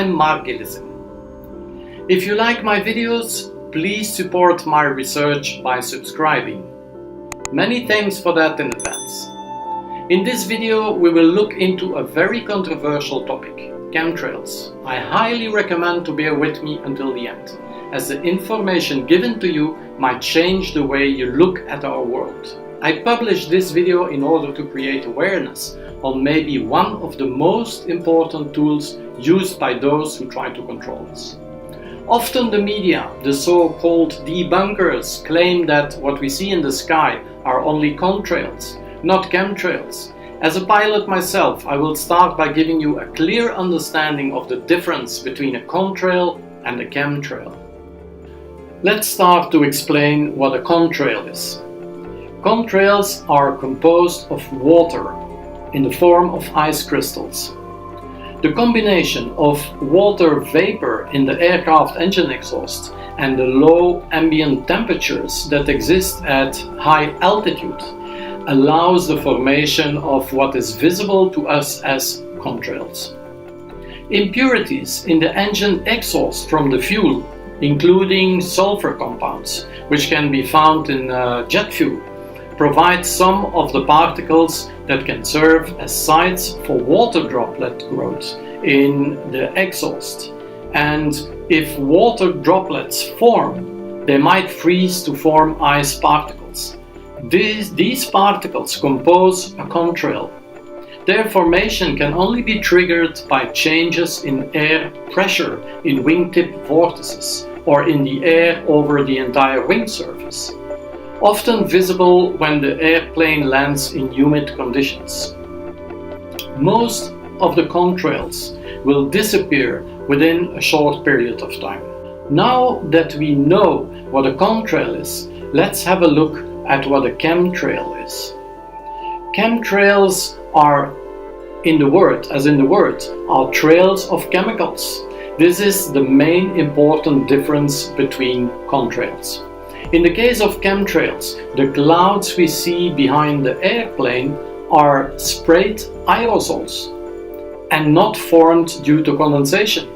I'm Mark Gillissen. If you like my videos, please support my research by subscribing. Many thanks for that in advance. In this video we will look into a very controversial topic, chemtrails. I highly recommend to bear with me until the end, as the information given to you might change the way you look at our world. I published this video in order to create awareness on maybe one of the most important tools used by those who try to control us. Often the media, the so-called debunkers, claim that what we see in the sky are only contrails, not chemtrails. As a pilot myself, I will start by giving you a clear understanding of the difference between a contrail and a chemtrail. Let's start to explain what a contrail is. Contrails are composed of water in the form of ice crystals. The combination of water vapor in the aircraft engine exhaust and the low ambient temperatures that exist at high altitude allows the formation of what is visible to us as contrails. Impurities in the engine exhaust from the fuel, including sulfur compounds, which can be found in jet fuel, provide some of the particles that can serve as sites for water droplet growth in the exhaust. And if water droplets form, they might freeze to form ice particles. These particles compose a contrail. Their formation can only be triggered by changes in air pressure in wingtip vortices or in the air over the entire wing surface, often visible when the airplane lands in humid conditions. Most of the contrails will disappear within a short period of time. Now that we know what a contrail is, let's have a look at what a chemtrail is. Chemtrails are, in the word, are trails of chemicals. This is the main important difference between contrails. In the case of chemtrails, the clouds we see behind the airplane are sprayed aerosols and not formed due to condensation.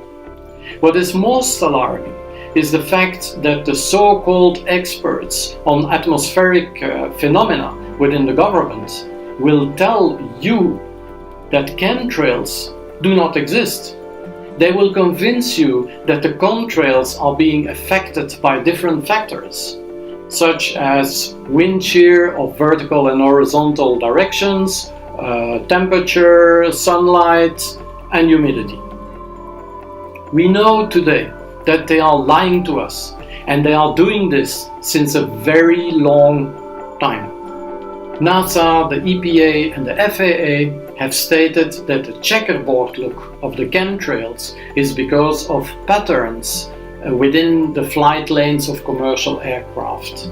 What is most alarming is the fact that the so-called experts on atmospheric phenomena within the government will tell you that chemtrails do not exist. They will convince you that the contrails are being affected by different factors, such as wind shear of vertical and horizontal directions, temperature, sunlight, and humidity. We know today that they are lying to us, and they are doing this since a very long time. NASA, the EPA, and the FAA have stated that the checkerboard look of the chemtrails is because of patterns within the flight lanes of commercial aircraft.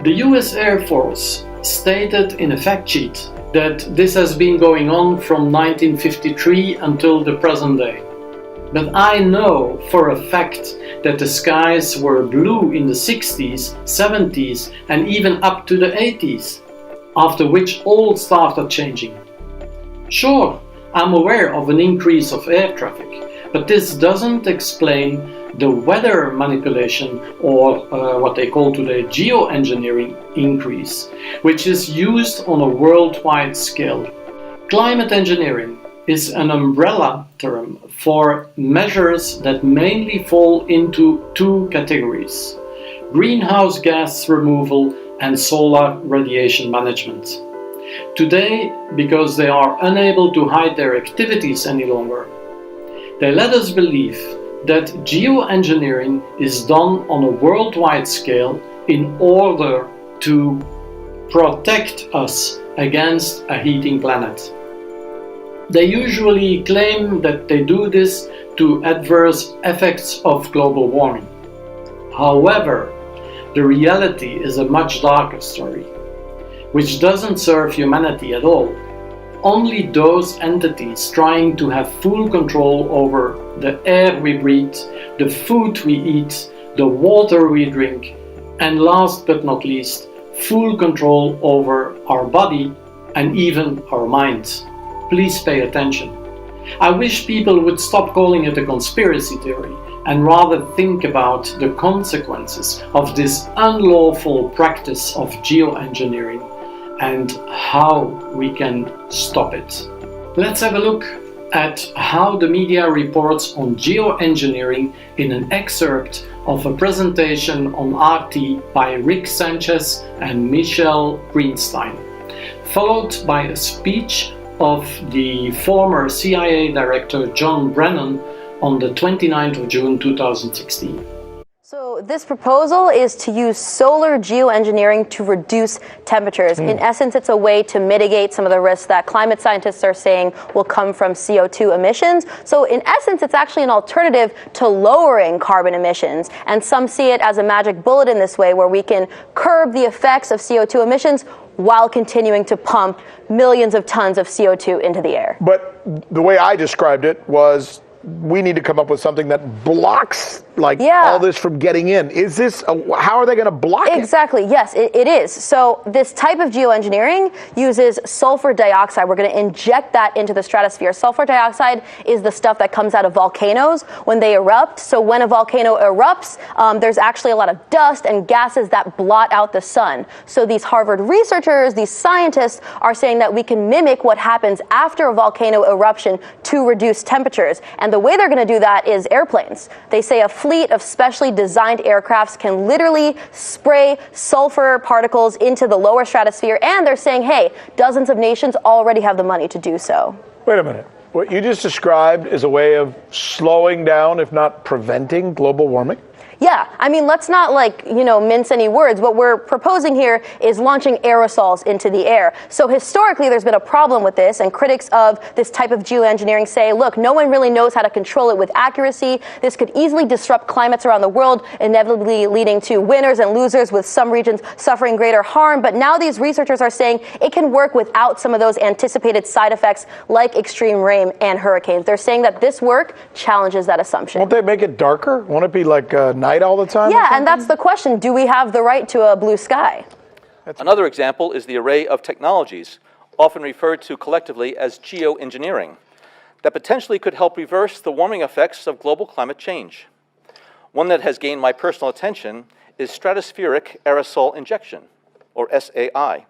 The US Air Force stated in a fact sheet that this has been going on from 1953 until the present day. But I know for a fact that the skies were blue in the 60s, 70s and even up to the 80s, after which all started changing. Sure, I'm aware of an increase of air traffic, but this doesn't explain the weather manipulation or what they call today geoengineering increase, which is used on a worldwide scale. Climate engineering is an umbrella term for measures that mainly fall into two categories: greenhouse gas removal and solar radiation management. Today, because they are unable to hide their activities any longer, they let us believe that geoengineering is done on a worldwide scale in order to protect us against a heating planet. They usually claim that they do this to adverse effects of global warming. However, the reality is a much darker story, which doesn't serve humanity at all. Only those entities trying to have full control over the air we breathe, the food we eat, the water we drink, and last but not least, full control over our body and even our mind. Please pay attention. I wish people would stop calling it a conspiracy theory and rather think about the consequences of this unlawful practice of geoengineering and how we can stop it. Let's have a look at how the media reports on geoengineering in an excerpt of a presentation on RT by Rick Sanchez and Michelle Greenstein, followed by a speech of the former CIA Director John Brennan on the 29th of June 2016. So this proposal is to use solar geoengineering to reduce temperatures. In essence, it's a way to mitigate some of the risks that climate scientists are saying will come from CO2 emissions. So in essence, it's actually an alternative to lowering carbon emissions. And some see it as a magic bullet in this way, where we can curb the effects of CO2 emissions while continuing to pump millions of tons of CO2 into the air. But the way I described it was, we need to come up with something that blocks all this from getting in. Is this, how are they going to block it? Exactly, yes, it is. So this type of geoengineering uses sulfur dioxide. We're going to inject that into the stratosphere. Sulfur dioxide is the stuff that comes out of volcanoes when they erupt. So when a volcano erupts, there's actually a lot of dust and gases that blot out the sun. So these Harvard researchers, these scientists are saying that we can mimic what happens after a volcano eruption to reduce temperatures. And the way they're going to do that is airplanes. They say a fleet of specially designed aircrafts can literally spray sulfur particles into the lower stratosphere, and they're saying, hey, dozens of nations already have the money to do so. Wait a minute. What you just described is a way of slowing down, if not preventing, global warming? Yeah, I mean, let's not mince any words. What we're proposing here is launching aerosols into the air. So historically, there's been a problem with this, and critics of this type of geoengineering say, look, no one really knows how to control it with accuracy. This could easily disrupt climates around the world, inevitably leading to winners and losers, with some regions suffering greater harm. But now these researchers are saying it can work without some of those anticipated side effects like extreme rain and hurricanes. They're saying that this work challenges that assumption. Won't they make it darker? Won't it be like night all the time? Yeah, and that's the question. Do we have the right to a blue sky? Another example is the array of technologies, often referred to collectively as geoengineering, that potentially could help reverse the warming effects of global climate change. One that has gained my personal attention is stratospheric aerosol injection, or SAI,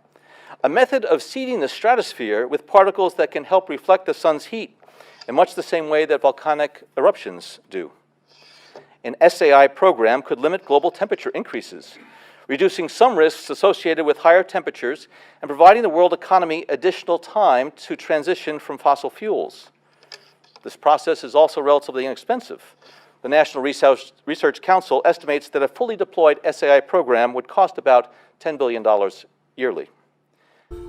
a method of seeding the stratosphere with particles that can help reflect the sun's heat in much the same way that volcanic eruptions do. An SAI program could limit global temperature increases, reducing some risks associated with higher temperatures and providing the world economy additional time to transition from fossil fuels. This process is also relatively inexpensive. The National Research Council estimates that a fully deployed SAI program would cost about $10 billion yearly.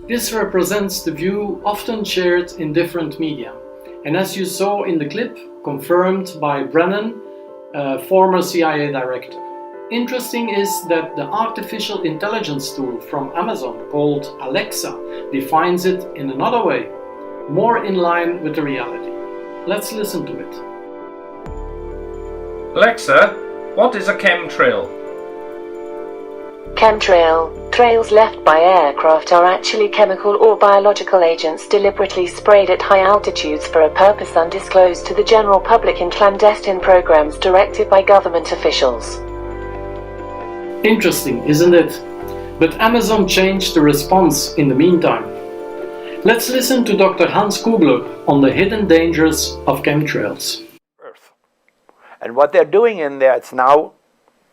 This represents the view often shared in different media, and as you saw in the clip, confirmed by Brennan, former CIA director. Interesting is that the artificial intelligence tool from Amazon called Alexa defines it in another way, more in line with the reality. Let's listen to it. Alexa, what is a chemtrail? Trails left by aircraft are actually chemical or biological agents deliberately sprayed at high altitudes for a purpose undisclosed to the general public in clandestine programs directed by government officials. Interesting, isn't it? But Amazon changed the response in the meantime. Let's listen to Dr. Hans Kugler on the hidden dangers of chemtrails. Earth. And what they're doing in there, it's now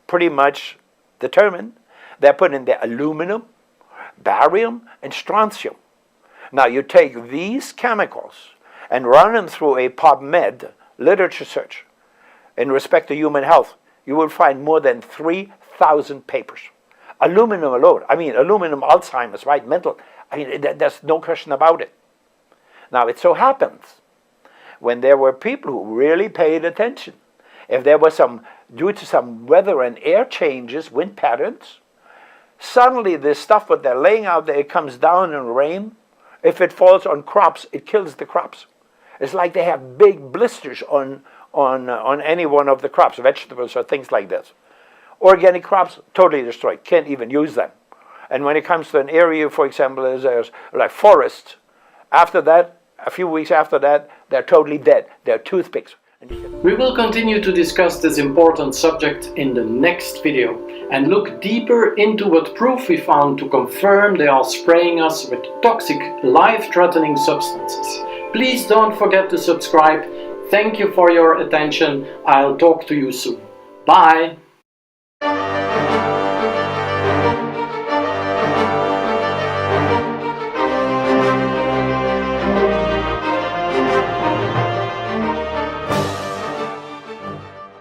pretty much determined. They're putting in there aluminum, barium, and strontium. Now you take these chemicals and run them through a PubMed literature search in respect to human health. You will find more than 3,000 papers. Aluminum alone, aluminum Alzheimer's, right? Mental, there's no question about it. Now it so happens, when there were people who really paid attention, if there was due to some weather and air changes, wind patterns, suddenly this stuff that they're laying out there, it comes down in rain. If it falls on crops, it kills the crops. It's like they have big blisters on any one of the crops, vegetables or things like this. Organic crops, totally destroyed, can't even use them. And when it comes to an area, for example, as like forest, after that, a few weeks after that, they're totally dead. They're toothpicks. We will continue to discuss this important subject in the next video and look deeper into what proof we found to confirm they are spraying us with toxic, life-threatening substances. Please don't forget to subscribe. Thank you for your attention. I'll talk to you soon. Bye!